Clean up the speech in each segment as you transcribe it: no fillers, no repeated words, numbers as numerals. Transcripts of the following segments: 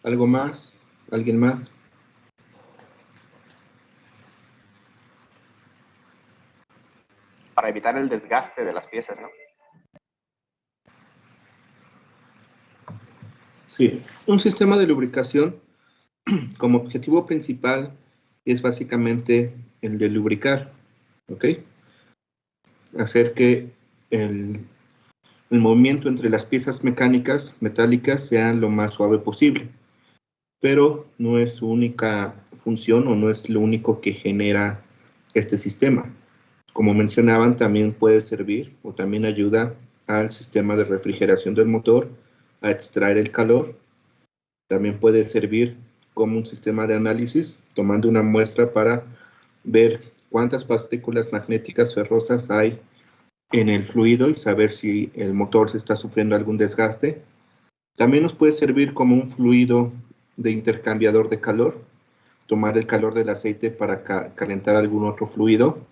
¿Algo más? ¿Alguien más? Para evitar el desgaste de las piezas, ¿no? Sí, un sistema de lubricación como objetivo principal es básicamente el de lubricar, ¿ok? Hacer que el movimiento entre las piezas mecánicas, metálicas, sea lo más suave posible. Pero no es su única función o no es lo único que genera este sistema. Como mencionaban, también puede servir o también ayuda al sistema de refrigeración del motor a extraer el calor. También puede servir como un sistema de análisis, tomando una muestra para ver cuántas partículas magnéticas ferrosas hay en el fluido y saber si el motor se está sufriendo algún desgaste. También nos puede servir como un fluido de intercambiador de calor, tomar el calor del aceite para calentar algún otro fluido,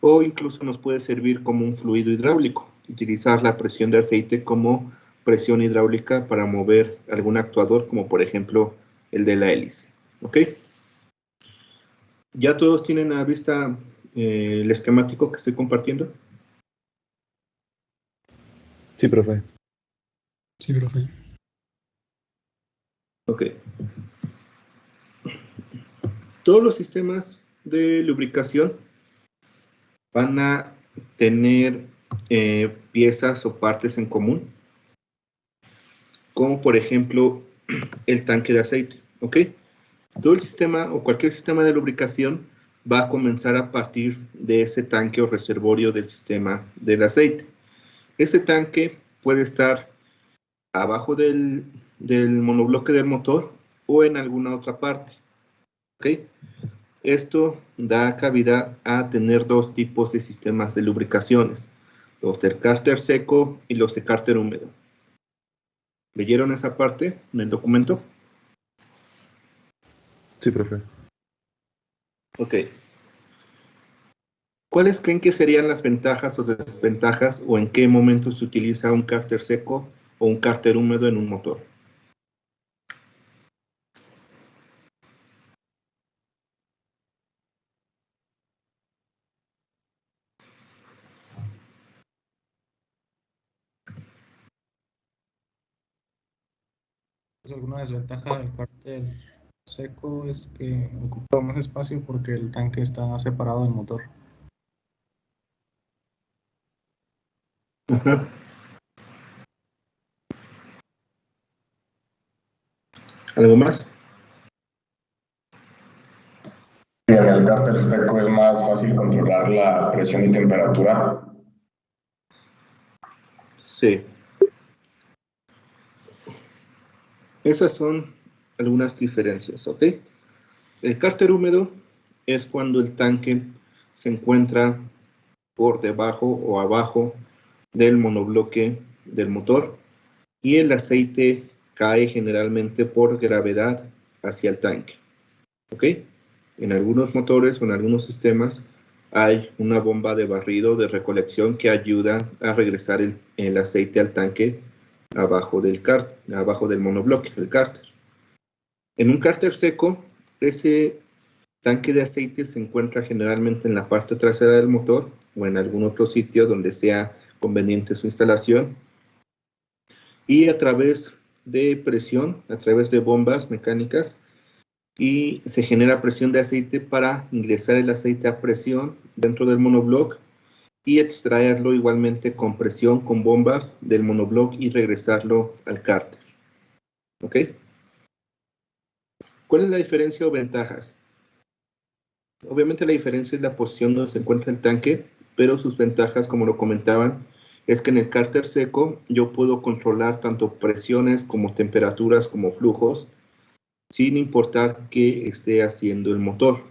o incluso nos puede servir como un fluido hidráulico, utilizar la presión de aceite como presión hidráulica para mover algún actuador, como por ejemplo el de la hélice. ¿Ok? ¿Ya todos tienen a vista el esquemático que estoy compartiendo? Sí, profe. Sí, profe. Ok. Todos los sistemas de lubricación van a tener piezas o partes en común, como por ejemplo el tanque de aceite, ¿ok? Todo el sistema o cualquier sistema de lubricación va a comenzar a partir de ese tanque o reservorio del sistema del aceite. Ese tanque puede estar abajo del monobloque del motor o en alguna otra parte, ¿ok? Esto da cavidad a tener dos tipos de sistemas de lubricaciones, los de cárter seco y los de cárter húmedo. ¿Leyeron esa parte en el documento? Sí, profe. Ok. ¿Cuáles creen que serían las ventajas o desventajas o en qué momento se utiliza un cárter seco o un cárter húmedo en un motor? Pues alguna desventaja del cárter seco es que ocupa más espacio porque el tanque está separado del motor. Ajá. ¿Algo más? En el cárter seco es más fácil controlar la presión y temperatura. Sí. Esas son algunas diferencias, ¿ok? El cárter húmedo es cuando el tanque se encuentra por debajo o abajo del monobloque del motor y el aceite cae generalmente por gravedad hacia el tanque, ¿ok? En algunos motores o en algunos sistemas hay una bomba de barrido de recolección que ayuda a regresar el aceite al tanque abajo del monobloque, el cárter. En un cárter seco, ese tanque de aceite se encuentra generalmente en la parte trasera del motor o en algún otro sitio donde sea conveniente su instalación, y a través de presión, a través de bombas mecánicas, y se genera presión de aceite para ingresar el aceite a presión dentro del monobloc y extraerlo igualmente con presión con bombas del monobloc y regresarlo al cárter. ¿Ok? ¿Cuál es la diferencia o ventajas? Obviamente la diferencia es la posición donde se encuentra el tanque, pero sus ventajas, como lo comentaban, es que en el cárter seco yo puedo controlar tanto presiones como temperaturas como flujos, sin importar qué esté haciendo el motor.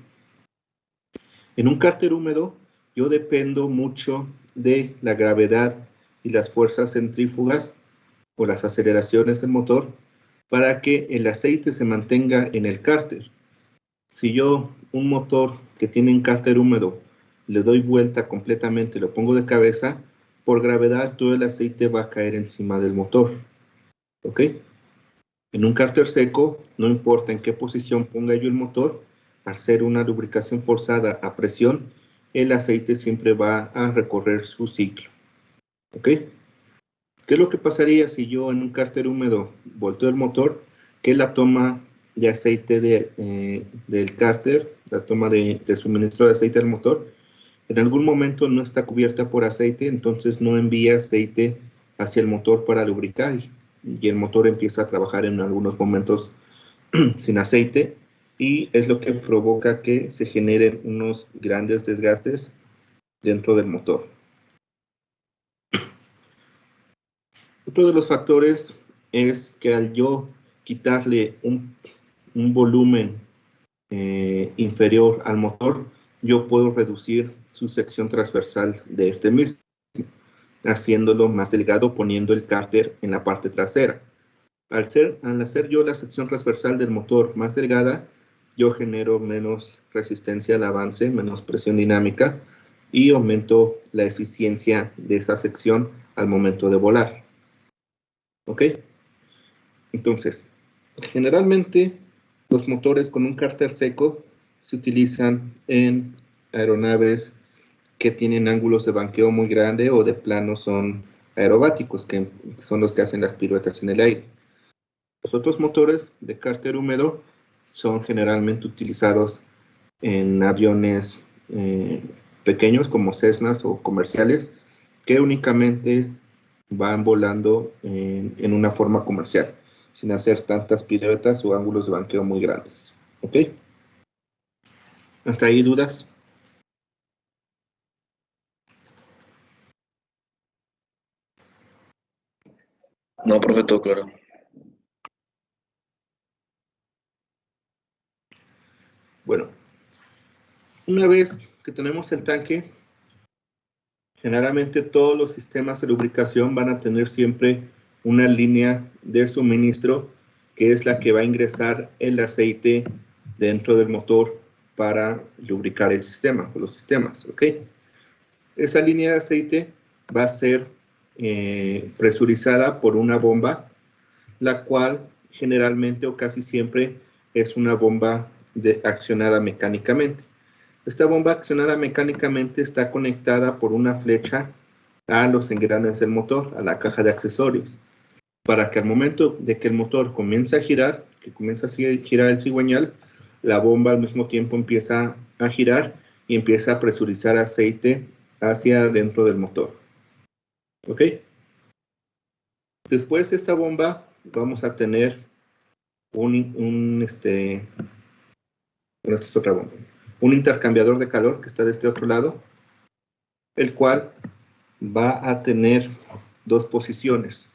En un cárter húmedo, yo dependo mucho de la gravedad y las fuerzas centrífugas o las aceleraciones del motor para que el aceite se mantenga en el cárter. Si yo un motor que tiene un cárter húmedo le doy vuelta completamente, lo pongo de cabeza, por gravedad todo el aceite va a caer encima del motor. ¿Ok? En un cárter seco, no importa en qué posición ponga yo el motor, al ser una lubricación forzada a presión, el aceite siempre va a recorrer su ciclo. ¿Ok? ¿Qué es lo que pasaría si yo en un cárter húmedo volteo el motor? Que la toma de aceite del cárter, la toma de suministro de aceite al motor, en algún momento no está cubierta por aceite, entonces no envía aceite hacia el motor para lubricar y el motor empieza a trabajar en algunos momentos sin aceite y es lo que provoca que se generen unos grandes desgastes dentro del motor. Otro de los factores es que al yo quitarle un volumen inferior al motor, yo puedo reducir su sección transversal de este mismo, haciéndolo más delgado, poniendo el cárter en la parte trasera. Al hacer yo la sección transversal del motor más delgada, yo genero menos resistencia al avance, menos presión dinámica y aumento la eficiencia de esa sección al momento de volar. ¿Ok? Entonces, generalmente los motores con un cárter seco se utilizan en aeronaves que tienen ángulos de banqueo muy grande o de plano son aerobáticos, que son los que hacen las piruetas en el aire. Los otros motores de cárter húmedo son generalmente utilizados en aviones pequeños como Cessnas o comerciales que únicamente van volando en una forma comercial, sin hacer tantas piruetas o ángulos de banqueo muy grandes. ¿Ok? ¿Hasta ahí dudas? No, profe, todo claro. Bueno, una vez que tenemos el tanque, generalmente todos los sistemas de lubricación van a tener siempre una línea de suministro que es la que va a ingresar el aceite dentro del motor para lubricar el sistema o los sistemas, ¿ok? Esa línea de aceite va a ser presurizada por una bomba, la cual generalmente o casi siempre es una bomba accionada mecánicamente. Esta bomba accionada mecánicamente está conectada por una flecha a los engranes del motor, a la caja de accesorios, para que al momento de que el motor comience a girar, que comienza a girar el cigüeñal, la bomba al mismo tiempo empieza a girar y empieza a presurizar aceite hacia dentro del motor. ¿Ok? Después de esta bomba vamos a tener esta es otra bomba, un intercambiador de calor que está de este otro lado, el cual va a tener dos posiciones,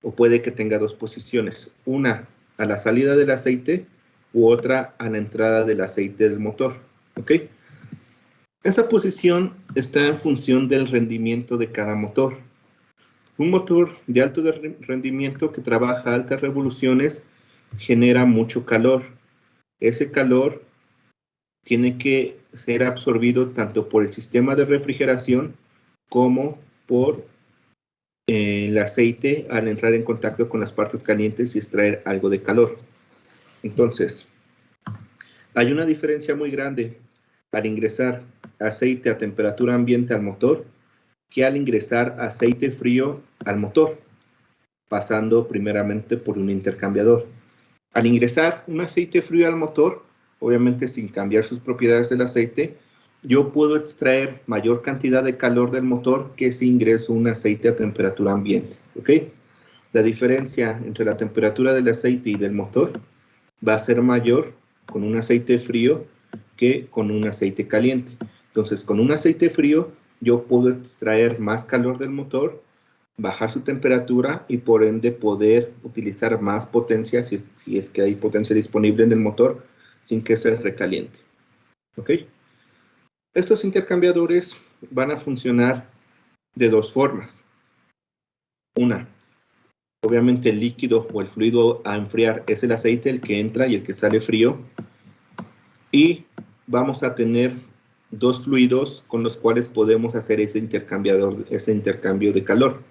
o puede que tenga dos posiciones, una a la salida del aceite u otra a la entrada del aceite del motor, ¿ok? Esa posición está en función del rendimiento de cada motor. Un motor de alto rendimiento que trabaja a altas revoluciones genera mucho calor. Ese calor tiene que ser absorbido tanto por el sistema de refrigeración como por el aceite al entrar en contacto con las partes calientes y extraer algo de calor. Entonces, hay una diferencia muy grande al ingresar aceite a temperatura ambiente al motor que al ingresar aceite frío al motor, pasando primeramente por un intercambiador. Al ingresar un aceite frío al motor, obviamente sin cambiar sus propiedades del aceite, yo puedo extraer mayor cantidad de calor del motor que si ingreso un aceite a temperatura ambiente, ¿ok? La diferencia entre la temperatura del aceite y del motor va a ser mayor con un aceite frío que con un aceite caliente. Entonces, con un aceite frío, yo puedo extraer más calor del motor, bajar su temperatura y por ende poder utilizar más potencia si es que hay potencia disponible en el motor sin que se recaliente. ¿Ok? Estos intercambiadores van a funcionar de dos formas. Una, obviamente el líquido o el fluido a enfriar es el aceite el que entra y el que sale frío. Y vamos a tener dos fluidos con los cuales podemos hacer ese intercambio de calor.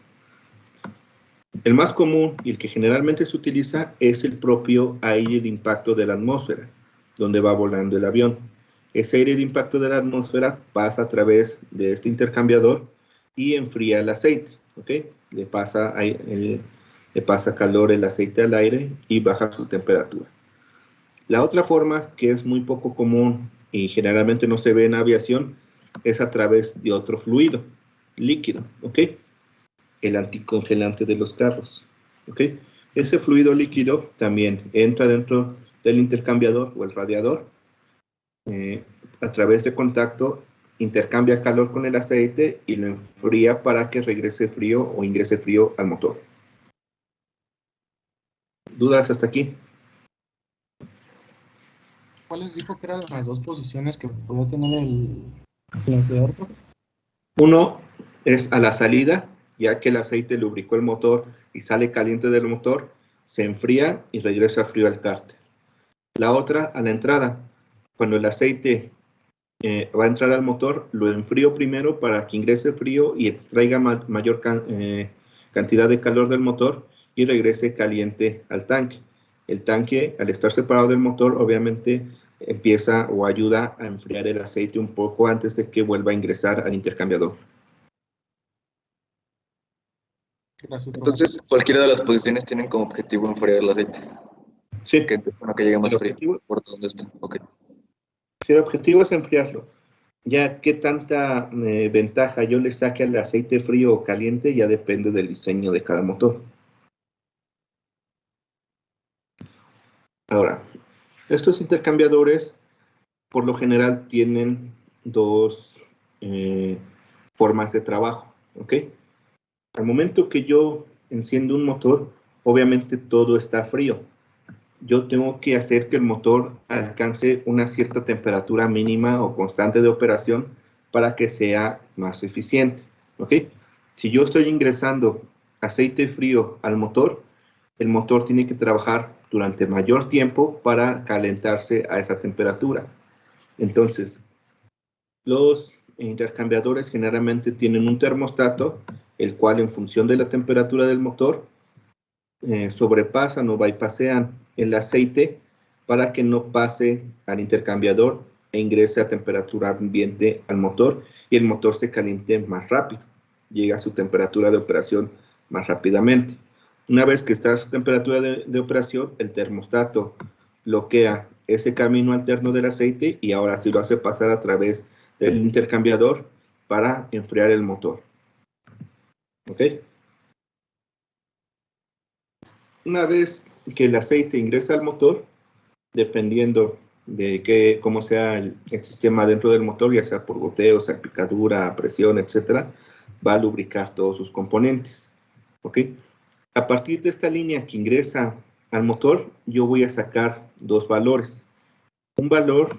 El más común y el que generalmente se utiliza es el propio aire de impacto de la atmósfera, donde va volando el avión. Ese aire de impacto de la atmósfera pasa a través de este intercambiador y enfría el aceite, ¿ok? Le pasa calor el aceite al aire y baja su temperatura. La otra forma, que es muy poco común y generalmente no se ve en aviación, es a través de otro fluido líquido, ¿ok? El anticongelante de los carros, ¿ok? Ese fluido líquido también entra dentro del intercambiador o el radiador, a través de contacto intercambia calor con el aceite y lo enfría para que regrese frío o ingrese frío al motor. ¿Dudas hasta aquí? ¿Cuáles dijo que eran las dos posiciones que podía tener el enfriador, profe? Uno es a la salida, ya que el aceite lubricó el motor y sale caliente del motor, se enfría y regresa frío al cárter. La otra a la entrada, cuando el aceite va a entrar al motor, lo enfrío primero para que ingrese frío y extraiga mayor cantidad de calor del motor y regrese caliente al tanque. El tanque, al estar separado del motor, obviamente empieza o ayuda a enfriar el aceite un poco antes de que vuelva a ingresar al intercambiador. Gracias, profe. Entonces, cualquiera de las posiciones tienen como objetivo enfriar el aceite. Sí, Que, bueno, que llegue más el frío. objetivo, No importa dónde está. Ok. sí, el objetivo es enfriarlo. Ya qué tanta ventaja yo le saque al aceite frío o caliente ya depende del diseño de cada motor. Ahora, estos intercambiadores por lo general tienen dos formas de trabajo, ¿ok? Al momento que yo enciendo un motor, obviamente todo está frío. Yo tengo que hacer que el motor alcance una cierta temperatura mínima o constante de operación para que sea más eficiente, ¿ok? Si yo estoy ingresando aceite frío al motor, el motor tiene que trabajar durante mayor tiempo para calentarse a esa temperatura. Entonces, los intercambiadores generalmente tienen un termostato, el cual en función de la temperatura del motor, sobrepasan o bypassean el aceite para que no pase al intercambiador e ingrese a temperatura ambiente al motor y el motor se caliente más rápido, llega a su temperatura de operación más rápidamente. Una vez que está a su temperatura de operación, el termostato bloquea ese camino alterno del aceite y ahora sí lo hace pasar a través del intercambiador para enfriar el motor. ¿Ok? Una vez que el aceite ingresa al motor, dependiendo de cómo sea el sistema dentro del motor, ya sea por goteo, salpicadura, presión, etcétera, va a lubricar todos sus componentes. ¿Ok? A partir de esta línea que ingresa al motor, yo voy a sacar dos valores. Un valor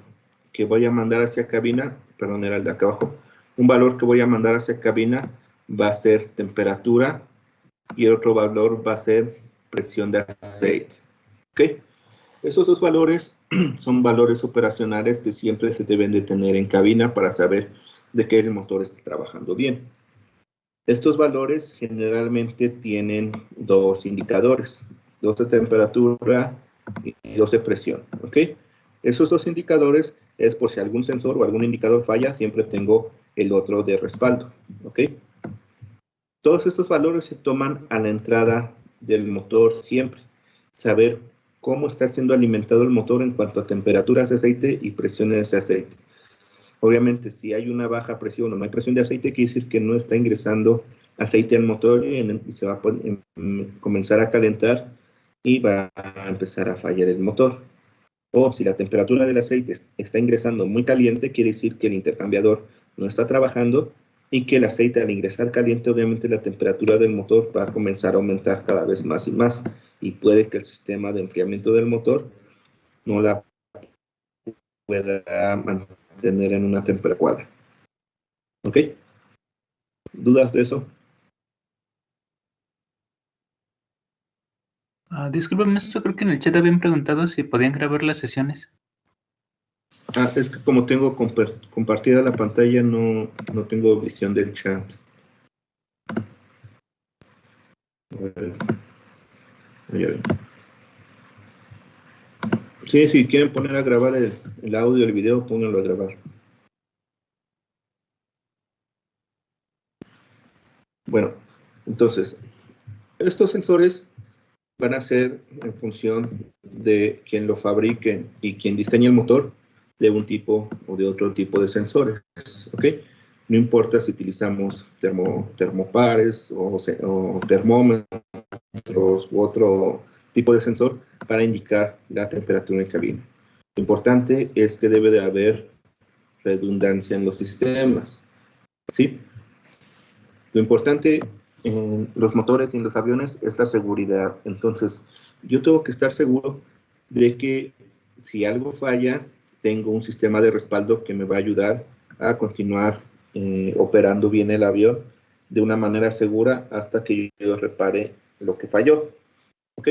que voy a mandar hacia cabina, perdón, era el de acá abajo, un valor que voy a mandar hacia cabina va a ser temperatura y el otro valor va a ser presión de aceite. ¿Ok? Esos dos valores son valores operacionales que siempre se deben de tener en cabina para saber de que el motor está trabajando bien. Estos valores generalmente tienen dos indicadores, dos de temperatura y dos de presión. ¿Ok? Esos dos indicadores es por si algún sensor o algún indicador falla, siempre tengo el otro de respaldo. ¿Ok? Todos estos valores se toman a la entrada del motor siempre. Saber cómo está siendo alimentado el motor en cuanto a temperaturas de aceite y presiones de aceite. Obviamente, si hay una baja presión o no hay presión de aceite, quiere decir que no está ingresando aceite al motor y se va a comenzar a calentar y va a empezar a fallar el motor. O si la temperatura del aceite está ingresando muy caliente, quiere decir que el intercambiador no está trabajando y que el aceite al ingresar caliente, obviamente la temperatura del motor va a comenzar a aumentar cada vez más y más y puede que el sistema de enfriamiento del motor no la pueda mantener en una temperatura adecuada. ¿Ok? ¿Dudas de eso? Disculpe, maestro, creo que en el chat habían preguntado si podían grabar las sesiones. Es que como tengo compartida la pantalla, no tengo visión del chat. Sí, si quieren poner a grabar el audio, el video, pónganlo a grabar. Bueno, entonces, estos sensores van a ser en función de quien lo fabrique y quien diseñe el motor, de un tipo o de otro tipo de sensores, ¿ok? No importa si utilizamos termopares o termómetros u otro tipo de sensor para indicar la temperatura en cabina. Lo importante es que debe de haber redundancia en los sistemas, ¿sí? Lo importante en los motores y en los aviones es la seguridad. Entonces, yo tengo que estar seguro de que si algo falla, tengo un sistema de respaldo que me va a ayudar a continuar operando bien el avión de una manera segura hasta que yo repare lo que falló. ¿Ok?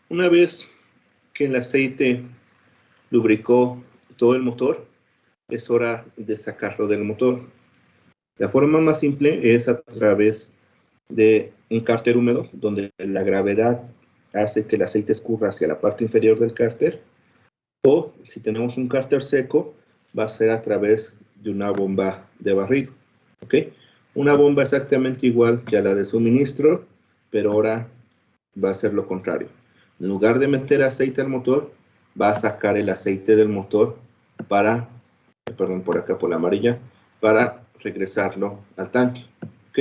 Una vez que el aceite lubricó todo el motor, es hora de sacarlo del motor. La forma más simple es a través de un cárter húmedo, donde la gravedad hace que el aceite escurra hacia la parte inferior del cárter, o si tenemos un cárter seco, va a ser a través de una bomba de barrido. ¿Ok? Una bomba exactamente igual que a la de suministro, pero ahora va a ser lo contrario. En lugar de meter aceite al motor, va a sacar el aceite del motor para, perdón, por acá por la amarilla, para regresarlo al tanque. ¿Ok?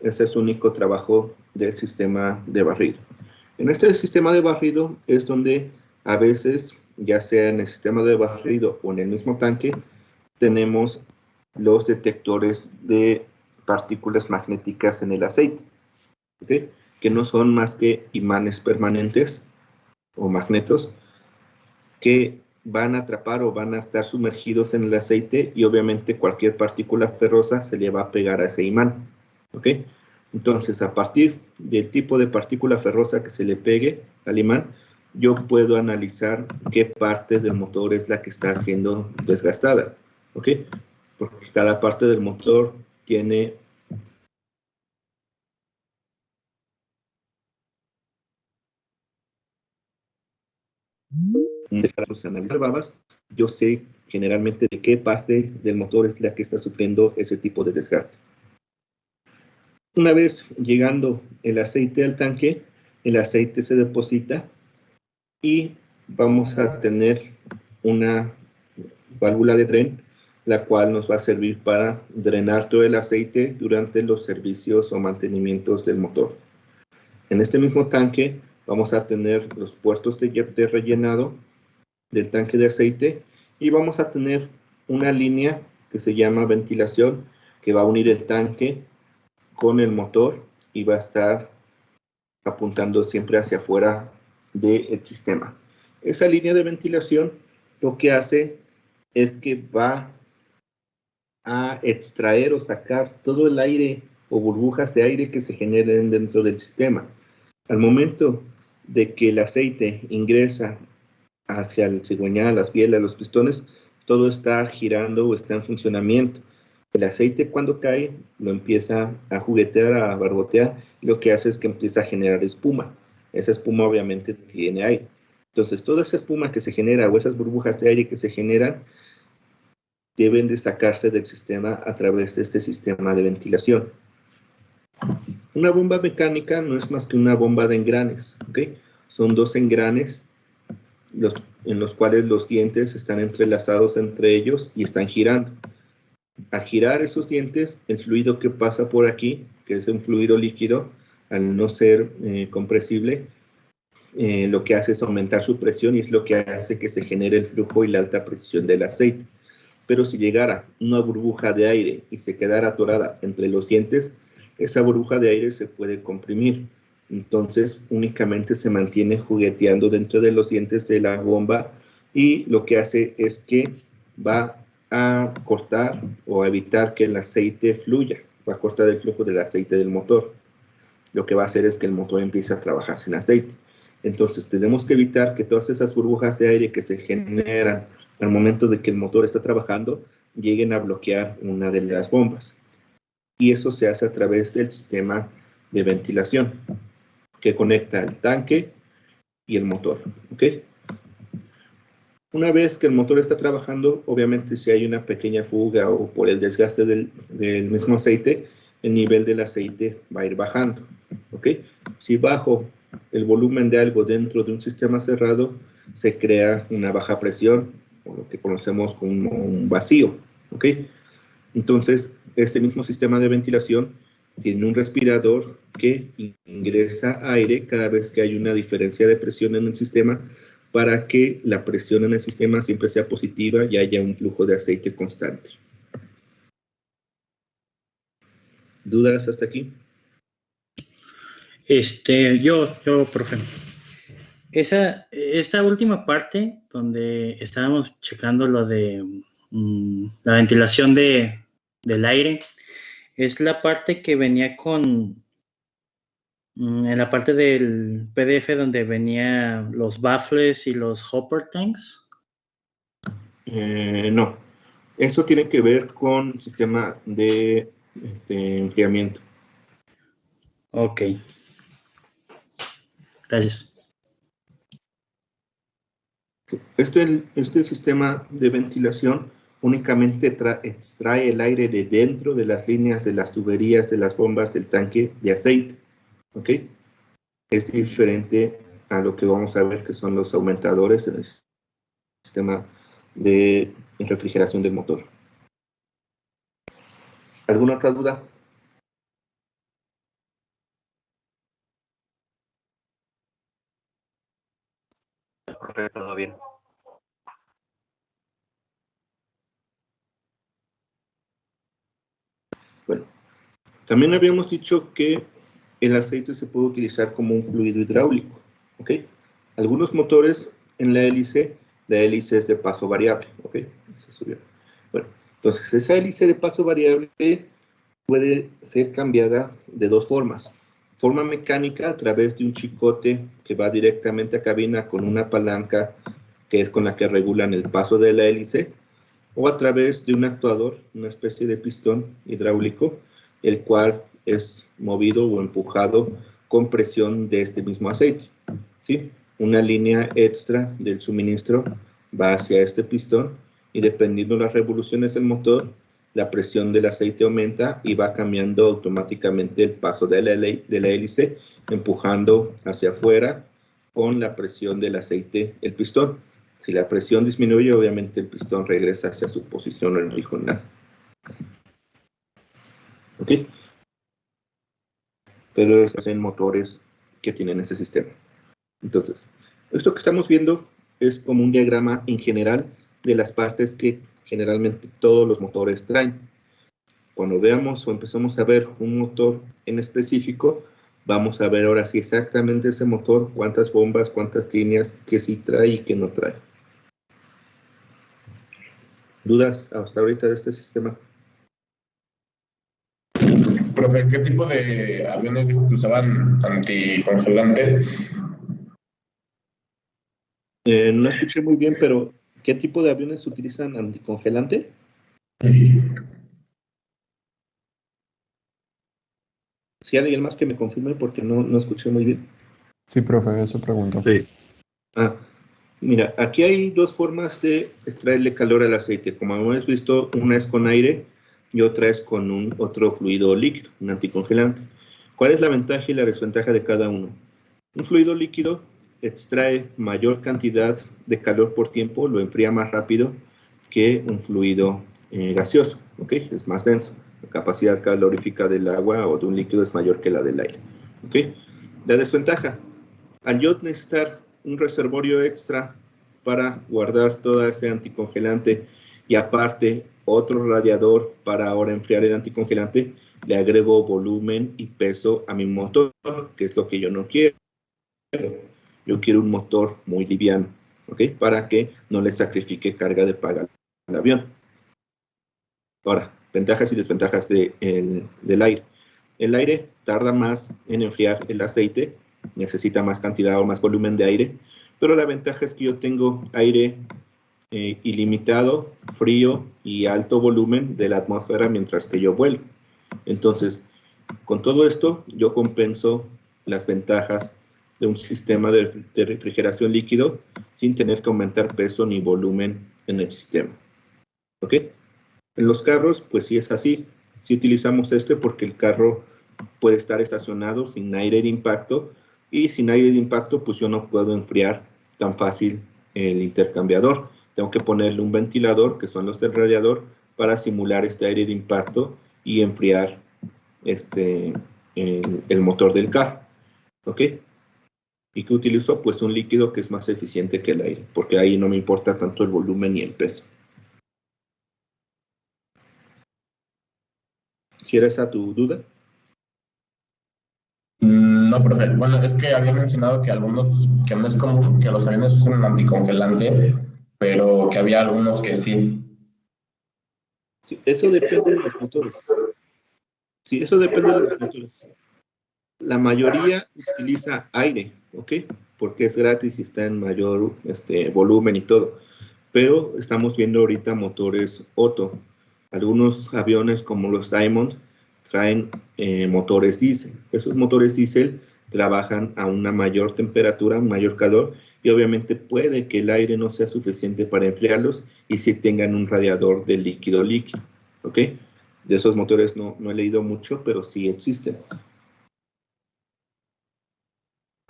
Ese es el único trabajo del sistema de barrido. En este sistema de barrido es donde a veces, ya sea en el sistema de barrido o en el mismo tanque, tenemos los detectores de partículas magnéticas en el aceite, ¿okay? Que no son más que imanes permanentes o magnetos que van a atrapar o van a estar sumergidos en el aceite y obviamente cualquier partícula ferrosa se le va a pegar a ese imán. ¿Ok? Entonces, a partir del tipo de partícula ferrosa que se le pegue al imán, yo puedo analizar qué parte del motor es la que está siendo desgastada. ¿Ok? Porque cada parte del motor tiene analizar babas, yo sé generalmente de qué parte del motor es la que está sufriendo ese tipo de desgaste. Una vez llegando el aceite al tanque, el aceite se deposita y vamos a tener una válvula de dren, la cual nos va a servir para drenar todo el aceite durante los servicios o mantenimientos del motor. En este mismo tanque vamos a tener los puertos de rellenado del tanque de aceite y vamos a tener una línea que se llama ventilación que va a unir el tanque con el motor y va a estar apuntando siempre hacia afuera del sistema. Esa línea de ventilación lo que hace es que va a extraer o sacar todo el aire o burbujas de aire que se generen dentro del sistema. Al momento de que el aceite ingresa hacia el cigüeñal, las bielas, los pistones, todo está girando o está en funcionamiento. El aceite cuando cae lo empieza a juguetear, a barbotear, y lo que hace es que empieza a generar espuma. Esa espuma obviamente tiene aire. Entonces toda esa espuma que se genera o esas burbujas de aire que se generan deben de sacarse del sistema a través de este sistema de ventilación. Una bomba mecánica no es más que una bomba de engranes, ¿ok? Son dos engranes en los cuales los dientes están entrelazados entre ellos y están girando. Al girar esos dientes, el fluido que pasa por aquí, que es un fluido líquido, al no ser compresible, lo que hace es aumentar su presión y es lo que hace que se genere el flujo y la alta presión del aceite. Pero si llegara una burbuja de aire y se quedara atorada entre los dientes, esa burbuja de aire se puede comprimir. Entonces únicamente se mantiene jugueteando dentro de los dientes de la bomba y lo que hace es que va a cortar o a evitar que el aceite fluya, va a cortar el flujo del aceite del motor. Lo que va a hacer es que el motor empiece a trabajar sin aceite. Entonces, tenemos que evitar que todas esas burbujas de aire que se generan al momento de que el motor está trabajando lleguen a bloquear una de las bombas. Y eso se hace a través del sistema de ventilación que conecta el tanque y el motor, ¿ok? Una vez que el motor está trabajando, obviamente si hay una pequeña fuga o por el desgaste del mismo aceite, el nivel del aceite va a ir bajando, ¿ok? Si bajo el volumen de algo dentro de un sistema cerrado, se crea una baja presión, o lo que conocemos como un vacío, ¿ok? Entonces, este mismo sistema de ventilación tiene un respirador que ingresa aire cada vez que hay una diferencia de presión en el sistema para que la presión en el sistema siempre sea positiva y haya un flujo de aceite constante. ¿Dudas hasta aquí? Profe. Esta última parte donde estábamos checando lo de la ventilación del aire, es la parte que venía en la parte del PDF donde venía los baffles y los hopper tanks. No, eso tiene que ver con sistema de enfriamiento. Ok. Gracias. Este sistema de ventilación únicamente extrae el aire de dentro de las líneas de las tuberías de las bombas del tanque de aceite, ¿ok? Es diferente a lo que vamos a ver que son los aumentadores en el sistema de refrigeración del motor. ¿Alguna otra duda? Todo bien. Bueno, también habíamos dicho que el aceite se puede utilizar como un fluido hidráulico, ¿ok? Algunos motores en la hélice es de paso variable, ¿ok? Se subió. Bueno, entonces esa hélice de paso variable puede ser cambiada de dos formas. Forma mecánica a través de un chicote que va directamente a cabina con una palanca que es con la que regulan el paso de la hélice, o a través de un actuador, una especie de pistón hidráulico, el cual es movido o empujado con presión de este mismo aceite, ¿sí? Una línea extra del suministro va hacia este pistón y dependiendo de las revoluciones del motor, la presión del aceite aumenta y va cambiando automáticamente el paso de la hélice, empujando hacia afuera con la presión del aceite el pistón. Si la presión disminuye, obviamente el pistón regresa hacia su posición original. ¿Ok? Pero esos son motores que tienen ese sistema. Entonces, esto que estamos viendo es como un diagrama en general de las partes que generalmente todos los motores traen. Cuando veamos o empezamos a ver un motor en específico, vamos a ver ahora sí exactamente ese motor, cuántas bombas, cuántas líneas, qué sí trae y qué no trae. ¿Dudas hasta ahorita de este sistema? Profe, ¿qué tipo de aviones dijo que usaban anticongelante? No escuché muy bien, pero ¿qué tipo de aviones utilizan anticongelante? Si hay alguien más que me confirme porque no escuché muy bien. Sí, profe, eso pregunto. Sí. Mira, aquí hay dos formas de extraerle calor al aceite. Como hemos visto, una es con aire y otra es con otro fluido líquido, un anticongelante. ¿Cuál es la ventaja y la desventaja de cada uno? Un fluido líquido extrae mayor cantidad de calor por tiempo, lo enfría más rápido que un fluido gaseoso, ¿ok? Es más denso. La capacidad calorífica del agua o de un líquido es mayor que la del aire, ¿ok? La desventaja, al yo necesitar un reservorio extra para guardar todo ese anticongelante y aparte otro radiador para ahora enfriar el anticongelante, le agrego volumen y peso a mi motor, que es lo que yo no quiero. Yo quiero un motor muy liviano, ¿ok? Para que no le sacrifique carga de paga al avión. Ahora, ventajas y desventajas del aire. El aire tarda más en enfriar el aceite necesita más cantidad o más volumen de aire, pero la ventaja es que yo tengo aire ilimitado, frío y alto volumen de la atmósfera mientras que yo vuelo. Entonces, con todo esto, yo compenso las ventajas de un sistema de refrigeración líquido sin tener que aumentar peso ni volumen en el sistema. ¿Ok? En los carros, pues sí es así. Sí utilizamos porque el carro puede estar estacionado sin aire de impacto, y sin aire de impacto, pues yo no puedo enfriar tan fácil el intercambiador. Tengo que ponerle un ventilador, que son los del radiador, para simular este aire de impacto y enfriar el motor del carro. ¿Ok? ¿Y qué utilizo? Pues un líquido que es más eficiente que el aire, porque ahí no me importa tanto el volumen ni el peso. ¿Si era esa tu duda? No, profe. Bueno, es que había mencionado que que no es común que los aviones usen un anticongelante, pero que había algunos que sí. Sí, eso depende de los motores. Sí, eso depende de los motores. La mayoría utiliza aire, ¿ok? Porque es gratis y está en mayor volumen y todo. Pero estamos viendo ahorita motores Otto. Algunos aviones como los Diamond traen motores diésel. Esos motores diésel trabajan a una mayor temperatura, un mayor calor, y obviamente puede que el aire no sea suficiente para enfriarlos y sí tengan un radiador de líquido, ¿ok? De esos motores no he leído mucho, pero sí existen.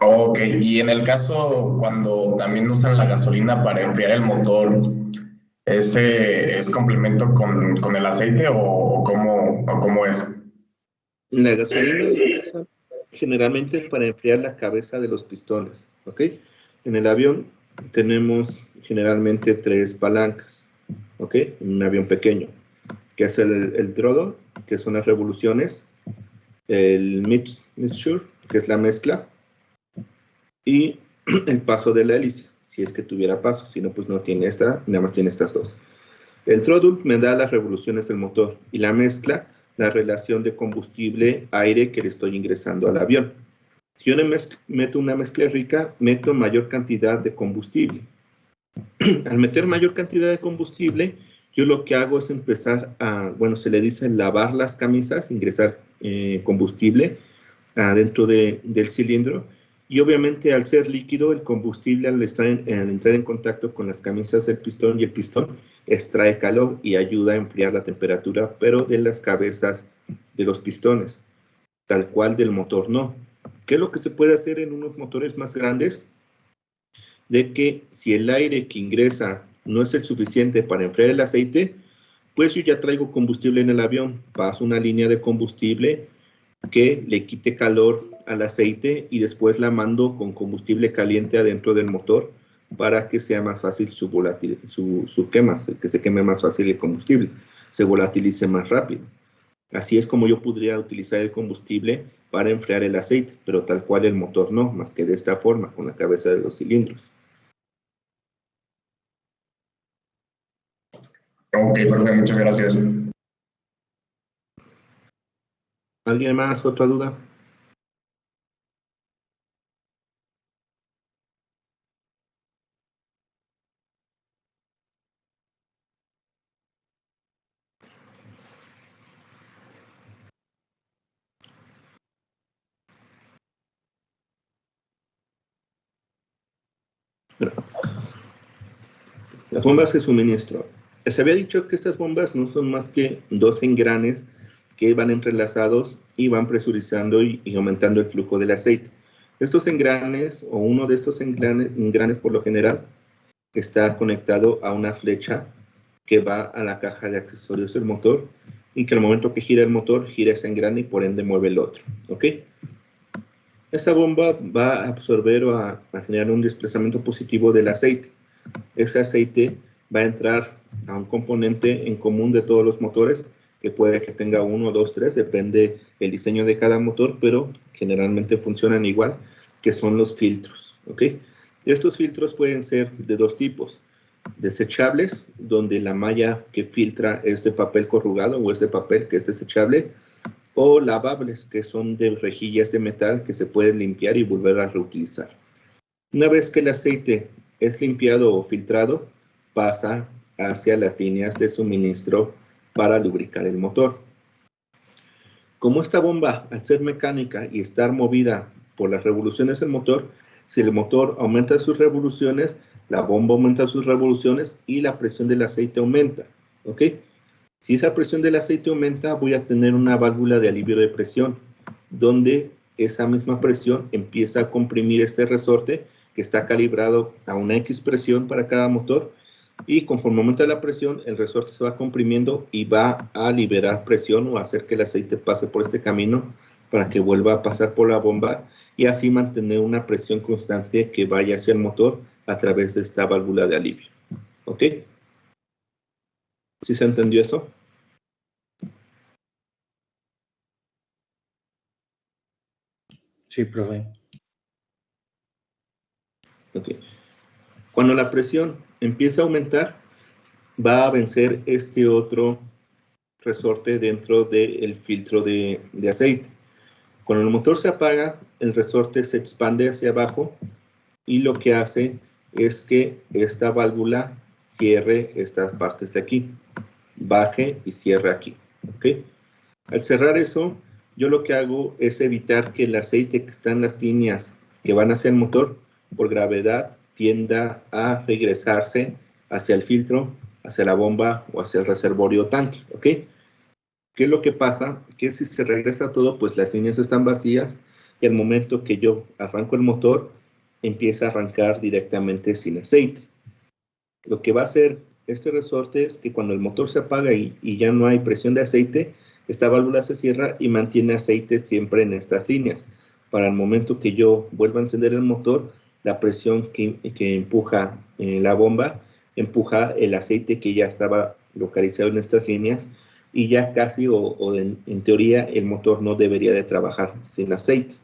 Ok, y en el caso cuando también usan la gasolina para enfriar el motor, ¿ese es complemento con el aceite o cómo es? La gasolina la usan generalmente para enfriar la cabeza de los pistones, ¿ok? En el avión tenemos generalmente 3 palancas, ¿ok? En un avión pequeño, que es el throttle, que son las revoluciones, el mixture, que es la mezcla, y el paso de la hélice, si es que tuviera paso. Si no, pues no tiene esta, nada más tiene estas dos. El throttle me da las revoluciones del motor, y la mezcla, la relación de combustible-aire que le estoy ingresando al avión. Si yo meto una mezcla rica, meto mayor cantidad de combustible. Al meter mayor cantidad de combustible, yo lo que hago es empezar a, bueno, se le dice lavar las camisas, ingresar combustible dentro del cilindro, y obviamente al ser líquido, el combustible al entrar en contacto con las camisas del pistón, y el pistón extrae calor y ayuda a enfriar la temperatura, pero de las cabezas de los pistones, tal cual del motor no. ¿Qué es lo que se puede hacer en unos motores más grandes? De que si el aire que ingresa no es el suficiente para enfriar el aceite, pues yo ya traigo combustible en el avión, paso una línea de combustible que le quite calor al aceite y después la mando con combustible caliente adentro del motor para que sea más fácil su quema, que se queme más fácil el combustible, se volatilice más rápido. Así es como yo podría utilizar el combustible para enfriar el aceite, pero tal cual el motor no, más que de esta forma, con la cabeza de los cilindros. Ok, perfecto, muchas gracias. ¿Alguien más? ¿Otra duda? Las bombas de suministro. Se había dicho que estas bombas no son más que 2 engranes que van entrelazados y van presurizando y aumentando el flujo del aceite. Estos engranes, o uno de estos engranes por lo general, está conectado a una flecha que va a la caja de accesorios del motor, y que al momento que gira el motor, gira ese engrane y por ende mueve el otro. ¿Ok? Esa bomba va a absorber o a generar un desplazamiento positivo del aceite. Ese aceite va a entrar a un componente en común de todos los motores, que puede que tenga 1, 2, 3, depende del diseño de cada motor, pero generalmente funcionan igual, que son los filtros, ¿ok? Estos filtros pueden ser de 2 tipos: desechables, donde la malla que filtra es de papel corrugado o es de papel que es desechable, o lavables, que son de rejillas de metal que se pueden limpiar y volver a reutilizar. Una vez que el aceite es limpiado o filtrado, pasa hacia las líneas de suministro para lubricar el motor. Como esta bomba, al ser mecánica y estar movida por las revoluciones del motor, si el motor aumenta sus revoluciones, la bomba aumenta sus revoluciones y la presión del aceite aumenta, ¿ok? Si esa presión del aceite aumenta, voy a tener una válvula de alivio de presión, donde esa misma presión empieza a comprimir este resorte que está calibrado a una X presión para cada motor, y conforme aumenta la presión, el resorte se va comprimiendo y va a liberar presión o hacer que el aceite pase por este camino para que vuelva a pasar por la bomba y así mantener una presión constante que vaya hacia el motor a través de esta válvula de alivio. ¿Ok? ¿Sí se entendió eso? Sí, profe. Ok. Cuando la presión empieza a aumentar, va a vencer este otro resorte dentro del filtro de aceite. Cuando el motor se apaga, el resorte se expande hacia abajo y lo que hace es que esta válvula cierre estas partes de aquí, baje y cierre aquí. ¿Ok? Al cerrar eso, yo lo que hago es evitar que el aceite que está en las líneas que van hacia el motor, por gravedad, tienda a regresarse hacia el filtro, hacia la bomba o hacia el reservorio o tanque. ¿Ok? ¿Qué es lo que pasa? Que si se regresa todo, pues las líneas están vacías y al momento que yo arranco el motor, empieza a arrancar directamente sin aceite. Lo que va a hacer este resorte es que cuando el motor se apaga y ya no hay presión de aceite, esta válvula se cierra y mantiene aceite siempre en estas líneas. Para el momento que yo vuelva a encender el motor, la presión que empuja la bomba, empuja el aceite que ya estaba localizado en estas líneas y ya casi en teoría el motor no debería de trabajar sin aceite.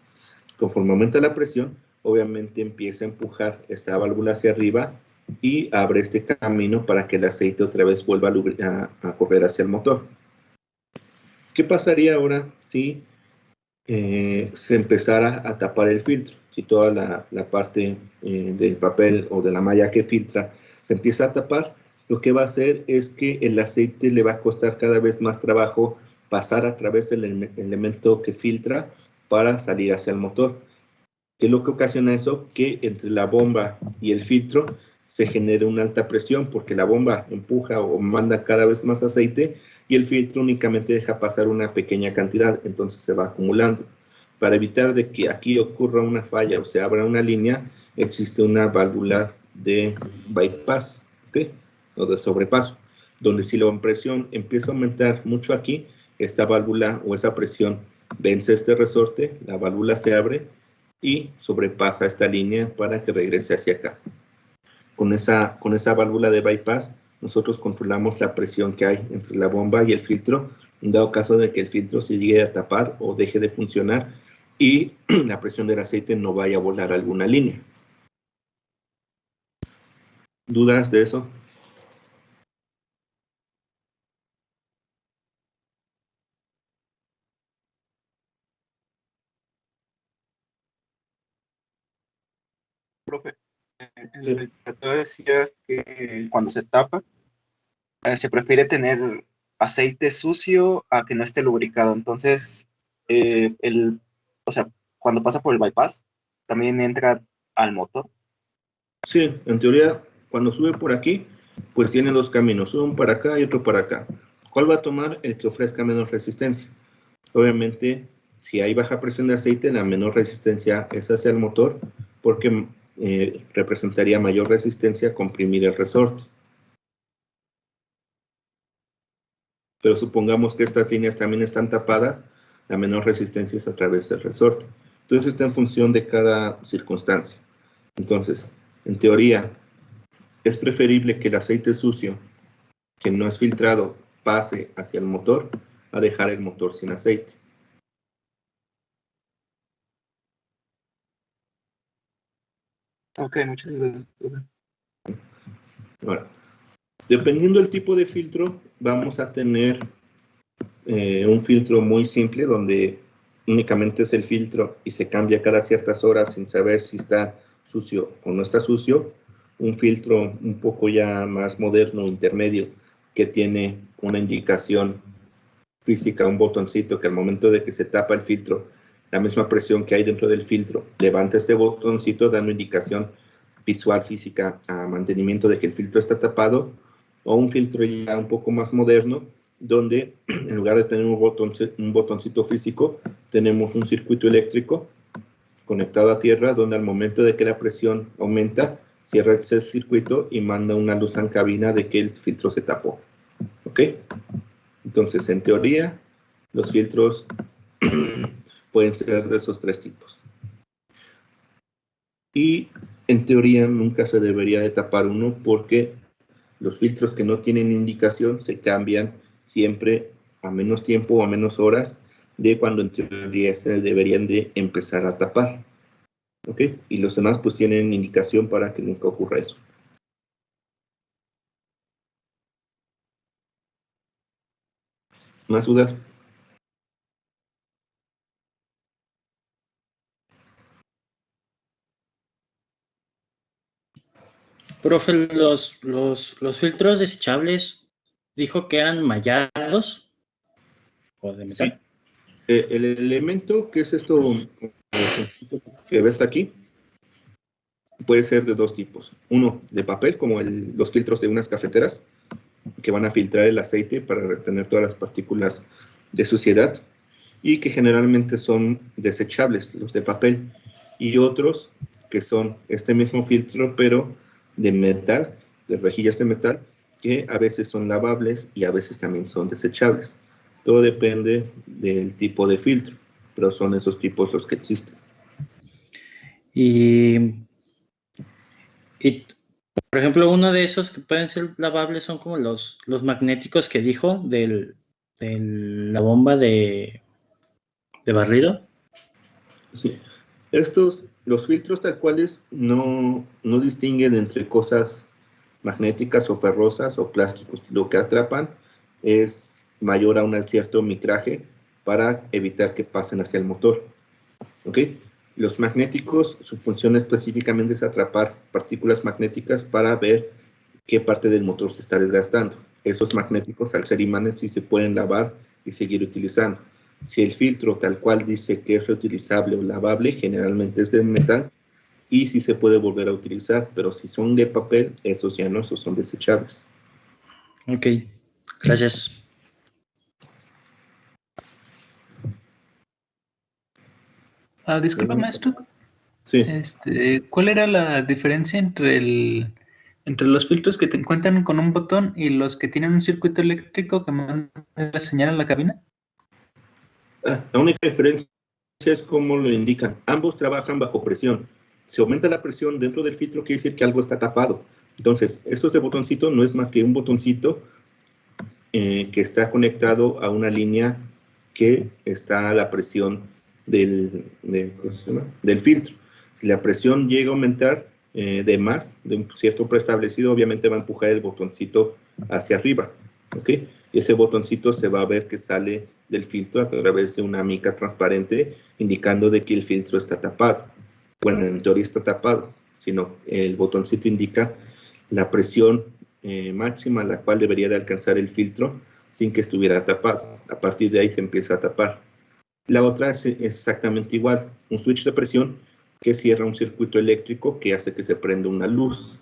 Conforme aumenta la presión, obviamente empieza a empujar esta válvula hacia arriba y abre este camino para que el aceite otra vez vuelva a correr hacia el motor. ¿Qué pasaría ahora si se empezara a tapar el filtro? Si toda la parte del papel o de la malla que filtra se empieza a tapar, lo que va a hacer es que el aceite le va a costar cada vez más trabajo pasar a través del elemento que filtra para salir hacia el motor. ¿Qué es lo que ocasiona eso? Que entre la bomba y el filtro se genere una alta presión porque la bomba empuja o manda cada vez más aceite y el filtro únicamente deja pasar una pequeña cantidad, entonces se va acumulando. Para evitar de que aquí ocurra una falla o se abra una línea, existe una válvula de bypass, ¿ok? O de sobrepaso, donde si la presión empieza a aumentar mucho aquí, esta válvula o esa presión vence este resorte, la válvula se abre y sobrepasa esta línea para que regrese hacia acá. Con esa válvula de bypass, nosotros controlamos la presión que hay entre la bomba y el filtro, en dado caso de que el filtro se llegue a tapar o deje de funcionar y la presión del aceite no vaya a volar a alguna línea. ¿Dudas de eso? Profe, el rector decía que cuando se tapa, se prefiere tener aceite sucio a que no esté lubricado. Entonces, o sea, cuando pasa por el bypass, también entra al motor. Sí, en teoría, cuando sube por aquí, pues tiene dos caminos, uno para acá y otro para acá. ¿Cuál va a tomar? El que ofrezca menos resistencia. Obviamente, si hay baja presión de aceite, la menor resistencia es hacia el motor, porque representaría mayor resistencia a comprimir el resorte. Pero supongamos que estas líneas también están tapadas, la menor resistencia es a través del resorte. Entonces está en función de cada circunstancia. Entonces, en teoría, es preferible que el aceite sucio, que no es filtrado, pase hacia el motor, a dejar el motor sin aceite. Ok, muchas gracias. Ahora, dependiendo del tipo de filtro, vamos a tener un filtro muy simple donde únicamente es el filtro y se cambia cada ciertas horas sin saber si está sucio o no está sucio. Un filtro un poco ya más moderno, intermedio, que tiene una indicación física, un botoncito que al momento de que se tapa el filtro, la misma presión que hay dentro del filtro, levanta este botoncito dando indicación visual física a mantenimiento de que el filtro está tapado, o un filtro ya un poco más moderno, donde en lugar de tener un botoncito físico, tenemos un circuito eléctrico conectado a tierra, donde al momento de que la presión aumenta, cierra ese circuito y manda una luz en cabina de que el filtro se tapó. ¿Ok? Entonces, en teoría, los filtros pueden ser de esos tres tipos. Y en teoría nunca se debería de tapar uno porque los filtros que no tienen indicación se cambian siempre a menos tiempo o a menos horas de cuando en teoría se deberían de empezar a tapar. ¿Ok? Y los demás pues tienen indicación para que nunca ocurra eso. ¿Más dudas? Profe, los filtros desechables dijo que eran mallados o de metal. Sí. El elemento que es esto que ves aquí puede ser de dos tipos. Uno de papel, como los filtros de unas cafeteras, que van a filtrar el aceite para retener todas las partículas de suciedad, y que generalmente son desechables, los de papel, y otros que son este mismo filtro, pero de metal, de rejillas de metal, que a veces son lavables y a veces también son desechables. Todo depende del tipo de filtro, pero son esos tipos los que existen. Y por ejemplo, uno de esos que pueden ser lavables son como los magnéticos que dijo de la bomba de barrido. Sí. Los filtros tal cuales no distinguen entre cosas magnéticas o ferrosas o plásticos. Lo que atrapan es mayor a un cierto micraje para evitar que pasen hacia el motor. ¿Ok? Los magnéticos, su función específicamente es atrapar partículas magnéticas para ver qué parte del motor se está desgastando. Esos magnéticos, al ser imanes, sí se pueden lavar y seguir utilizando. Si el filtro tal cual dice que es reutilizable o lavable, generalmente es de metal y sí se puede volver a utilizar, pero si son de papel, esos ya no, esos son desechables. Ok, gracias. Disculpa, maestro. Sí. ¿Cuál era la diferencia entre los filtros que te cuentan con un botón y los que tienen un circuito eléctrico que manda la señal a la cabina? La única diferencia es cómo lo indican. Ambos trabajan bajo presión. Si aumenta la presión dentro del filtro, quiere decir que algo está tapado. Entonces, estos de botoncito no es más que un botoncito que está conectado a una línea que está a la presión del filtro. Si la presión llega a aumentar de más, de un cierto preestablecido, obviamente va a empujar el botoncito hacia arriba. ¿Ok? Y ese botoncito se va a ver que sale del filtro a través de una mica transparente, indicando de que el filtro está tapado. Bueno, en teoría está tapado, sino el botoncito indica la presión máxima a la cual debería de alcanzar el filtro sin que estuviera tapado. A partir de ahí se empieza a tapar. La otra es exactamente igual, un switch de presión que cierra un circuito eléctrico que hace que se prenda una luz.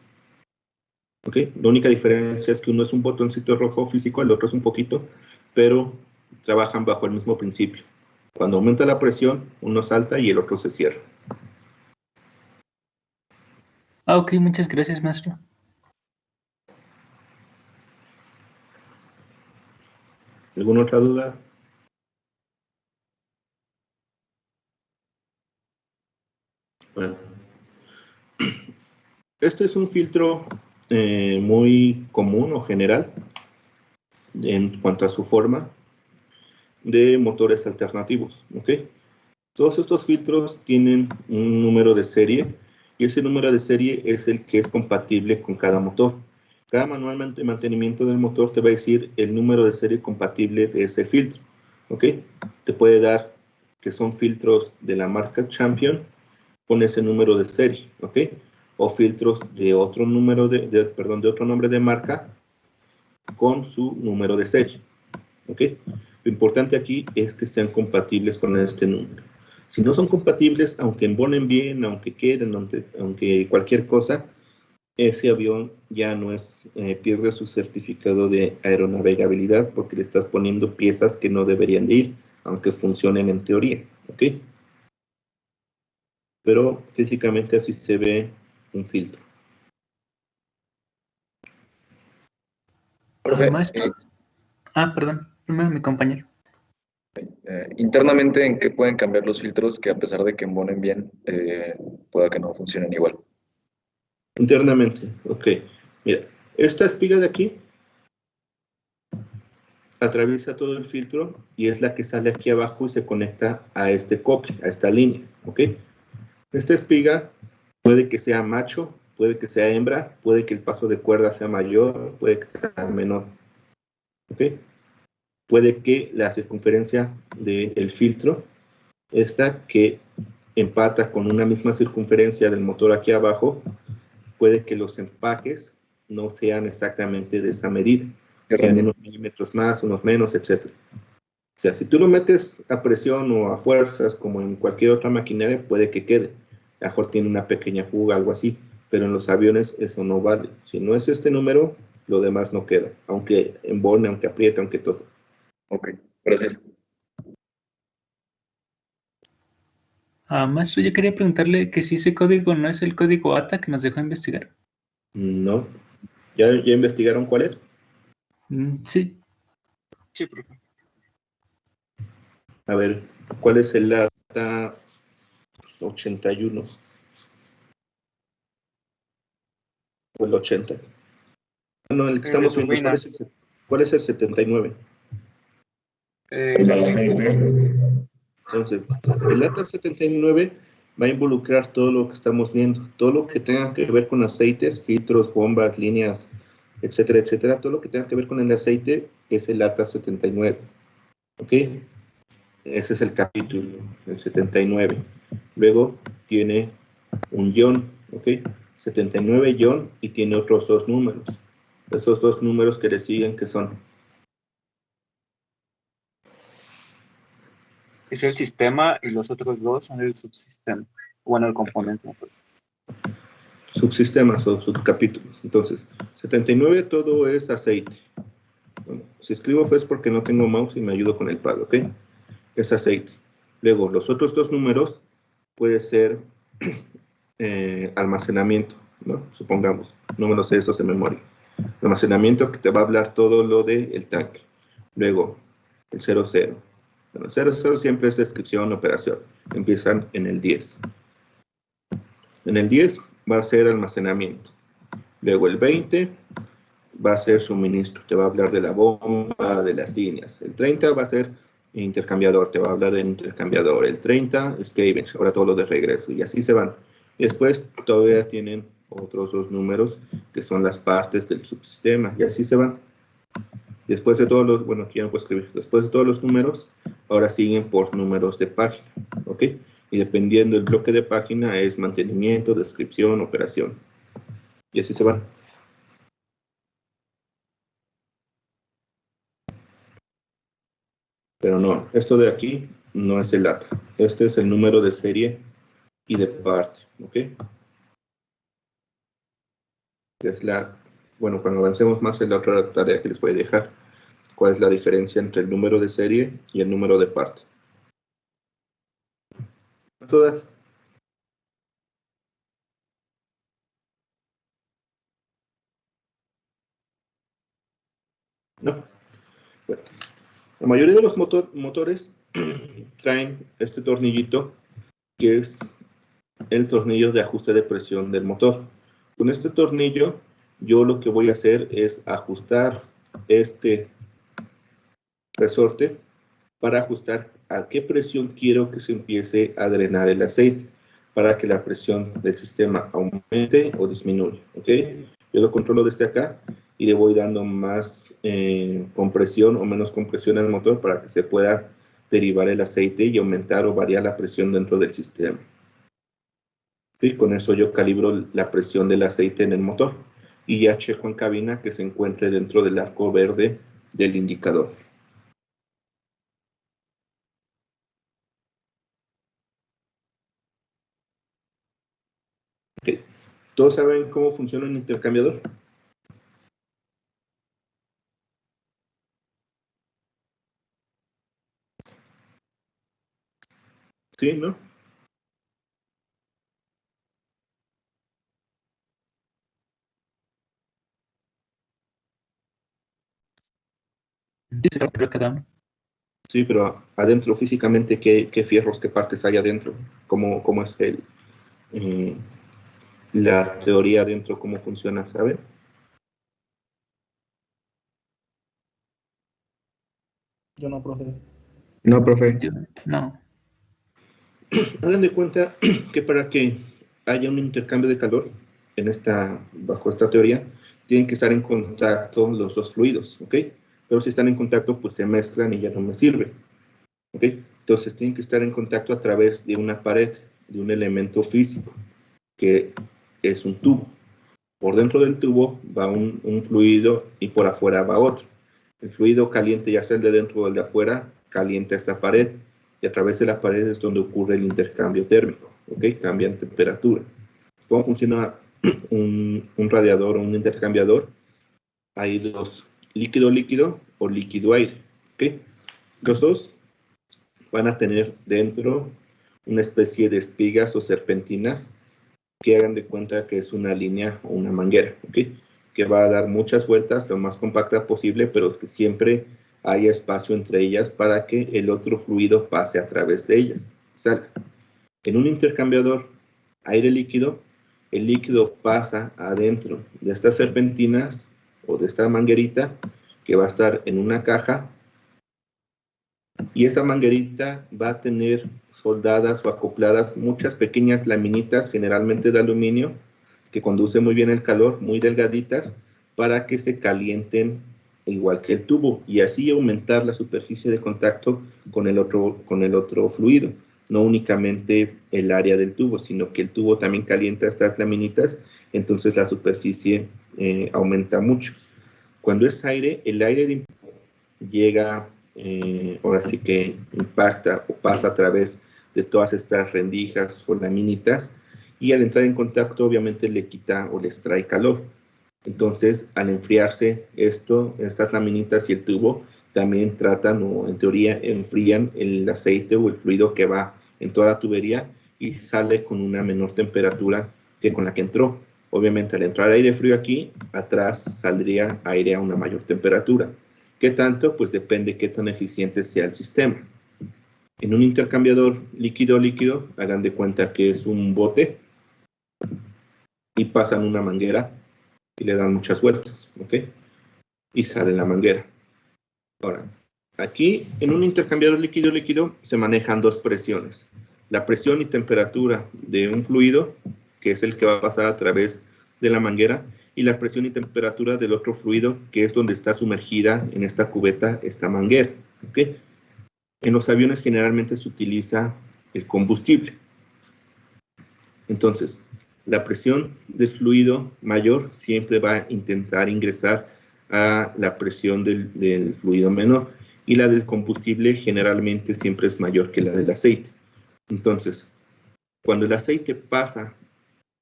¿Ok? La única diferencia es que uno es un botoncito rojo físico, el otro es un poquito, pero trabajan bajo el mismo principio. Cuando aumenta la presión, uno salta y el otro se cierra. Ok, muchas gracias, maestro. ¿Alguna otra duda? Bueno. Este es un filtro muy común o general en cuanto a su forma de motores alternativos. ¿Ok? Todos estos filtros tienen un número de serie y ese número de serie es el que es compatible con cada motor. Cada manual de mantenimiento del motor te va a decir el número de serie compatible de ese filtro, ¿ok? Te puede dar que son filtros de la marca Champion con ese número de serie, ¿ok? O filtros de otro número de otro nombre de marca con su número de serie, ¿ok? Lo importante aquí es que sean compatibles con este número. Si no son compatibles, aunque embonen bien, aunque queden, aunque cualquier cosa, ese avión ya no es, pierde su certificado de aeronavegabilidad porque le estás poniendo piezas que no deberían de ir, aunque funcionen en teoría, ¿ok? Pero físicamente así se ve un filtro. Profe, Maestro. Perdón, primero mi compañero. internamente, ¿en qué pueden cambiar los filtros que a pesar de que embonen bien, pueda que no funcionen igual? Internamente, ok. Mira, esta espiga de aquí atraviesa todo el filtro y es la que sale aquí abajo y se conecta a este copy, a esta línea, ¿ok? Esta espiga puede que sea macho, puede que sea hembra, puede que el paso de cuerda sea mayor, puede que sea menor, ¿ok? Puede que la circunferencia del filtro, esta que empata con una misma circunferencia del motor aquí abajo, puede que los empaques no sean exactamente de esa medida, sean unos milímetros más, unos menos, etc. O sea, si tú lo metes a presión o a fuerzas, como en cualquier otra maquinaria, puede que quede. A lo mejor tiene una pequeña fuga, algo así, pero en los aviones eso no vale. Si no es este número, lo demás no queda, aunque embone, aunque apriete, aunque todo. Ok, gracias. Maestro, yo quería preguntarle que si ese código no es el código ATA que nos dejó investigar. No. ¿Ya investigaron cuál es? Sí. Sí, profe. A ver, ¿cuál es el ATA 81? O el 80. No, el que estamos viendo, ¿cuál es el 79? El aceite. Entonces, el ATA 79 va a involucrar todo lo que estamos viendo, todo lo que tenga que ver con aceites, filtros, bombas, líneas, etcétera, etcétera. Todo lo que tenga que ver con el aceite es el ATA 79. ¿Ok? Ese es el capítulo, el 79. Luego tiene un guión, ¿ok? 79 guión y tiene otros dos números. Esos dos números que le siguen, ¿qué son? Es el sistema y los otros dos son el subsistema. Bueno, el componente. Pues. Subsistemas o subcapítulos. Entonces, 79 todo es aceite. Bueno, si escribo es porque no tengo mouse y me ayudo con el pad, ¿ok? Es aceite. Luego, los otros dos números puede ser almacenamiento, ¿no? Supongamos, no me lo sé esos de memoria. Almacenamiento que te va a hablar todo lo del tanque. Luego, el 00. Bueno, el 00 siempre es descripción, operación. Empiezan en el 10. En el 10 va a ser almacenamiento. Luego el 20 va a ser suministro. Te va a hablar de la bomba, de las líneas. El 30 va a ser intercambiador. Te va a hablar del intercambiador. El 30, scavenge. Ahora todo lo de regreso. Y así se van. Y después todavía tienen otros dos números que son las partes del subsistema. Y así se van. Después de todos los, bueno, aquí ya no puedo escribir. Después de todos los números, ahora siguen por números de página. ¿Ok? Y dependiendo del bloque de página es mantenimiento, descripción, operación. Y así se van. Pero no, esto de aquí no es el ATA. Este es el número de serie y de parte. ¿Ok? Es la, bueno, cuando avancemos más en la otra tarea que les voy a dejar. ¿Cuál es la diferencia entre el número de serie y el número de parte? ¿Todas? No. Bueno, la mayoría de los motores traen este tornillito que es el tornillo de ajuste de presión del motor. Con este tornillo yo lo que voy a hacer es ajustar este resorte para ajustar a qué presión quiero que se empiece a drenar el aceite para que la presión del sistema aumente o disminuya. ¿Ok? Yo lo controlo desde acá y le voy dando más compresión o menos compresión al motor para que se pueda derivar el aceite y aumentar o variar la presión dentro del sistema. ¿Sí? Con eso yo calibro la presión del aceite en el motor y ya checo en cabina que se encuentre dentro del arco verde del indicador. Okay. ¿Todos saben cómo funciona un intercambiador? ¿Sí, no? Sí, pero adentro físicamente, ¿qué fierros, qué partes hay adentro? ¿Cómo es la teoría adentro, cómo funciona, ¿saben? Yo no, profe. No, profe. No. Hagan de cuenta que para que haya un intercambio de calor bajo esta teoría, tienen que estar en contacto los dos fluidos, ¿ok? Pero si están en contacto, pues se mezclan y ya no me sirve, ¿ok? Entonces tienen que estar en contacto a través de una pared, de un elemento físico, que es un tubo. Por dentro del tubo va un fluido y por afuera va otro. El fluido caliente, ya sea el de dentro o el de afuera, calienta esta pared y a través de la pared es donde ocurre el intercambio térmico, ¿ok? Cambian temperatura. ¿Cómo funciona un radiador o un intercambiador? Hay dos, líquido-líquido o líquido-aire, ¿ok? Los dos van a tener dentro una especie de espigas o serpentinas que hagan de cuenta que es una línea o una manguera, ¿ok? Que va a dar muchas vueltas lo más compacta posible, pero que siempre haya espacio entre ellas para que el otro fluido pase a través de ellas, salga. En un intercambiador aire-líquido, el líquido pasa adentro de estas serpentinas o de esta manguerita que va a estar en una caja y esta manguerita va a tener soldadas o acopladas muchas pequeñas laminitas, generalmente de aluminio, que conducen muy bien el calor, muy delgaditas, para que se calienten igual que el tubo y así aumentar la superficie de contacto con el otro fluido. No únicamente el área del tubo, sino que el tubo también calienta estas laminitas, entonces la superficie aumenta mucho. Cuando es aire, el aire llega, ahora sí que impacta o pasa a través de todas estas rendijas o laminitas y al entrar en contacto obviamente le quita o le extrae calor. Entonces al enfriarse estas laminitas y el tubo también tratan o en teoría enfrían el aceite o el fluido que va en toda la tubería y sale con una menor temperatura que con la que entró. Obviamente al entrar aire frío aquí, atrás saldría aire a una mayor temperatura. ¿Qué tanto? Pues depende qué tan eficiente sea el sistema. En un intercambiador líquido-líquido, hagan de cuenta que es un bote y pasan una manguera y le dan muchas vueltas, ¿ok? Y sale la manguera. Ahora, aquí en un intercambiador líquido-líquido se manejan dos presiones. La presión y temperatura de un fluido, que es el que va a pasar a través de la manguera, y la presión y temperatura del otro fluido, que es donde está sumergida en esta cubeta esta manguera, ¿ok? En los aviones generalmente se utiliza el combustible. Entonces, la presión del fluido mayor siempre va a intentar ingresar a la presión del fluido menor y la del combustible generalmente siempre es mayor que la del aceite. Entonces, cuando el aceite pasa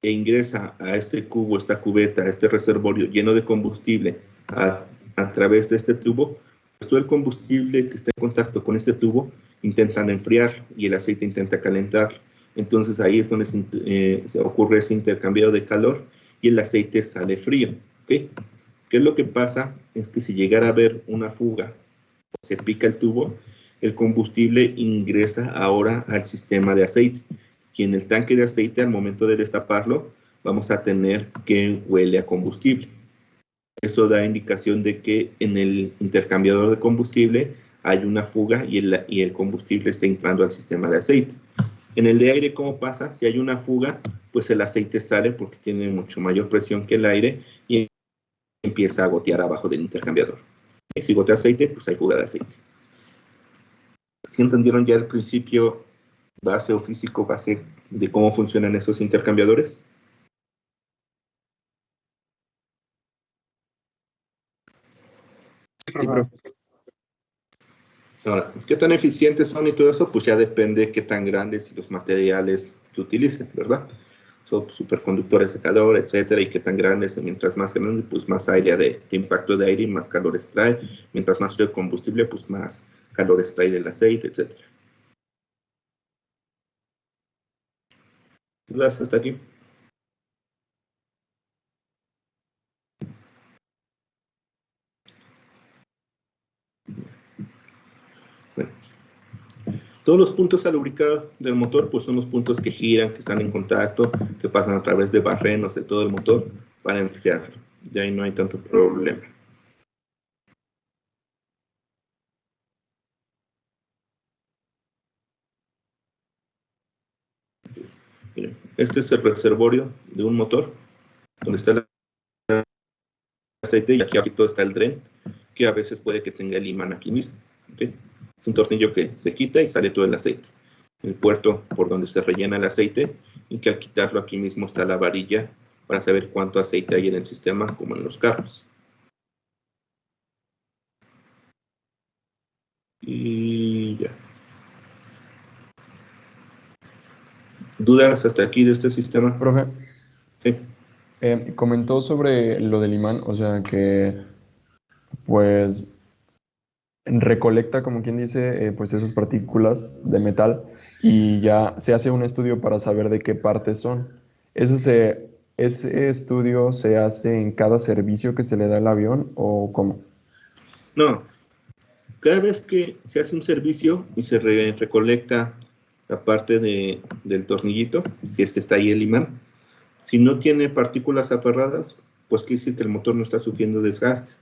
e ingresa a este cubo, esta cubeta, este reservorio lleno de combustible a través de este tubo, pues todo el combustible que está en contacto con este tubo intentan enfriar y el aceite intenta calentar. Entonces ahí es donde se ocurre ese intercambio de calor y el aceite sale frío, ¿ok? ¿Qué es lo que pasa? Es que si llegara a haber una fuga, se pica el tubo, el combustible ingresa ahora al sistema de aceite. Y en el tanque de aceite, al momento de destaparlo, vamos a tener que huele a combustible. Eso da indicación de que en el intercambiador de combustible hay una fuga y el combustible está entrando al sistema de aceite. En el de aire, ¿cómo pasa? Si hay una fuga, pues el aceite sale porque tiene mucho mayor presión que el aire y empieza empieza a gotear abajo del intercambiador. Y si gotea aceite, pues hay fuga de aceite. ¿Sí entendieron ya el principio base o físico base de cómo funcionan esos intercambiadores? Sí, profe. Ahora, ¿qué tan eficientes son y todo eso? Pues ya depende de qué tan grandes y los materiales que utilicen, ¿verdad? Son superconductores de calor, etcétera, y qué tan grandes, y mientras más grande, pues más área de impacto de aire y más calor extrae. Mientras más frío el combustible, pues más calor extrae del aceite, etcétera. ¿Dudas hasta aquí? Bueno. Todos los puntos a lubricar del motor pues son los puntos que giran, que están en contacto, que pasan a través de barrenos de todo el motor para enfriarlo. De ahí no hay tanto problema. Miren, este es el reservorio de un motor, donde está el aceite y aquí abajo está el dren, que a veces puede que tenga el imán aquí mismo. ¿Okay? Es un tornillo que se quita y sale todo el aceite. El puerto por donde se rellena el aceite y que al quitarlo aquí mismo está la varilla para saber cuánto aceite hay en el sistema, como en los carros. Y ya. ¿Dudas hasta aquí de este sistema? Profe, Sí. comentó sobre lo del imán, o sea que pues recolecta, como quien dice, pues esas partículas de metal y ya se hace un estudio para saber de qué partes son. ¿Ese estudio se hace en cada servicio que se le da al avión o cómo? No, cada vez que se hace un servicio y se recolecta la parte del tornillito, si es que está ahí el imán, si no tiene partículas aferradas, pues quiere decir que el motor no está sufriendo desgaste.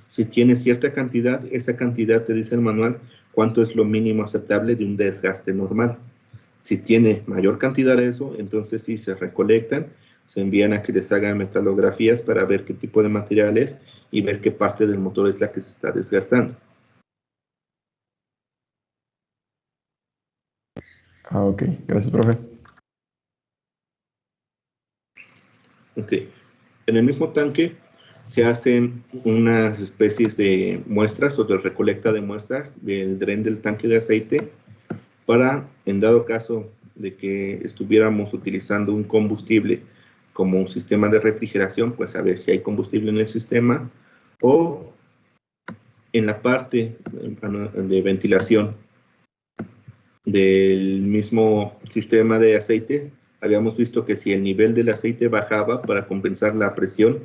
Si tiene cierta cantidad, esa cantidad te dice el manual cuánto es lo mínimo aceptable de un desgaste normal. Si tiene mayor cantidad de eso, entonces sí se recolectan, se envían a que les hagan metalografías para ver qué tipo de material es y ver qué parte del motor es la que se está desgastando. Ah, ok. Gracias, profe. Ok. En el mismo tanque se hacen unas especies de muestras o de recolecta de muestras del dren del tanque de aceite para, en dado caso de que estuviéramos utilizando un combustible como un sistema de refrigeración, pues a ver si hay combustible en el sistema, o en la parte de ventilación del mismo sistema de aceite, habíamos visto que si el nivel del aceite bajaba para compensar la presión,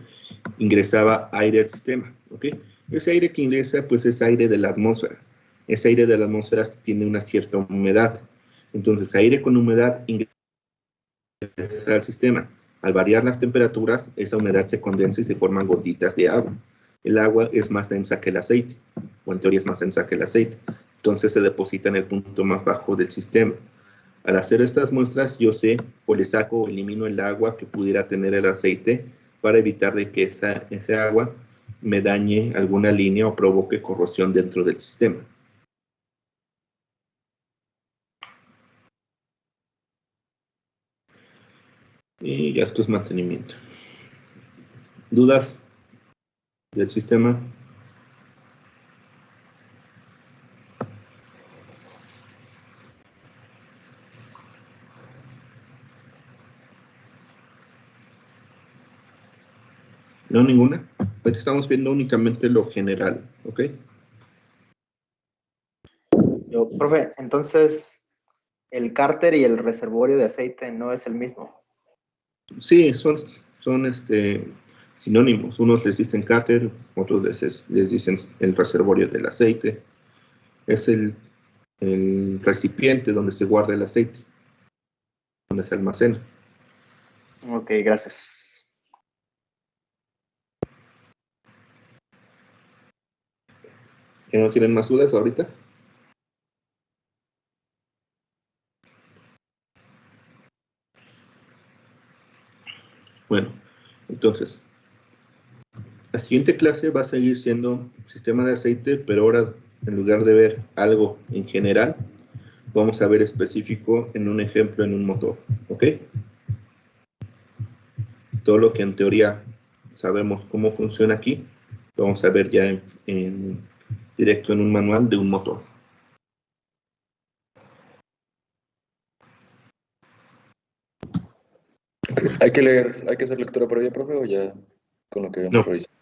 ingresaba aire al sistema, ¿ok? Ese aire que ingresa, pues es aire de la atmósfera. Ese aire de la atmósfera tiene una cierta humedad. Entonces, aire con humedad ingresa al sistema. Al variar las temperaturas, esa humedad se condensa y se forman gotitas de agua. El agua es más densa que el aceite, o en teoría es más densa que el aceite. Entonces se deposita en el punto más bajo del sistema. Al hacer estas muestras, yo sé o le saco o elimino el agua que pudiera tener el aceite para evitar de que ese agua me dañe alguna línea o provoque corrosión dentro del sistema. Y ya esto es mantenimiento. ¿Dudas del sistema? No, ninguna. Ahorita estamos viendo únicamente lo general, ¿ok? Profe, entonces el cárter y el reservorio de aceite no es el mismo. Sí, son sinónimos. Unos les dicen cárter, otros les dicen el reservorio del aceite. Es el recipiente donde se guarda el aceite, donde se almacena. Ok, gracias. ¿Que no tienen más dudas ahorita? Bueno, entonces, La siguiente clase va a seguir siendo sistema de aceite, pero ahora en lugar de ver algo en general, vamos a ver específico en un ejemplo en un motor, ¿ok? Todo lo que en teoría sabemos cómo funciona aquí, lo vamos a ver ya directo en un manual de un motor. ¿Hay que hacer lectura previa, profe, o ya con lo que No. hemos revisado?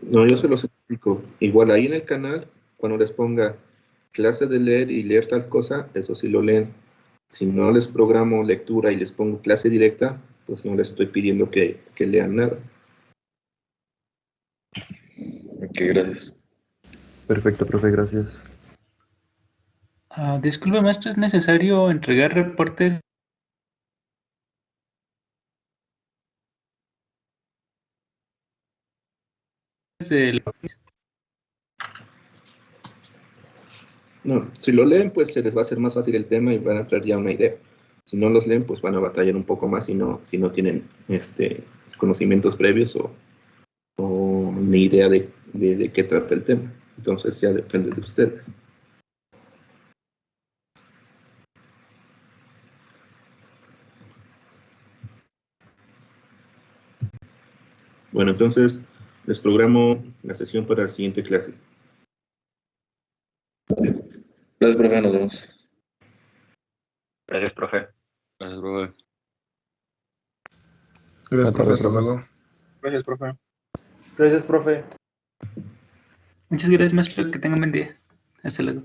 No, yo se los explico. Igual ahí en el canal, cuando les ponga clase de leer y leer tal cosa, eso sí lo leen. Si no les programo lectura y les pongo clase directa, pues no les estoy pidiendo que lean nada. Ok, gracias. Perfecto, profe, gracias. Disculpe, maestro, ¿es necesario entregar reportes de la... No, si lo leen, pues se les va a hacer más fácil el tema y van a traer ya una idea. Si no los leen, pues van a batallar un poco más si no tienen conocimientos previos o ni idea de qué trata el tema. Entonces ya depende de ustedes. Bueno, entonces les programo la sesión para la siguiente clase. Gracias, profe, nos vemos. Gracias, profe. Gracias, profe. Gracias, profe. Hasta profe. luego. Gracias, profe. Gracias, profe. Muchas gracias, maestro, que tengan buen día. Hasta luego.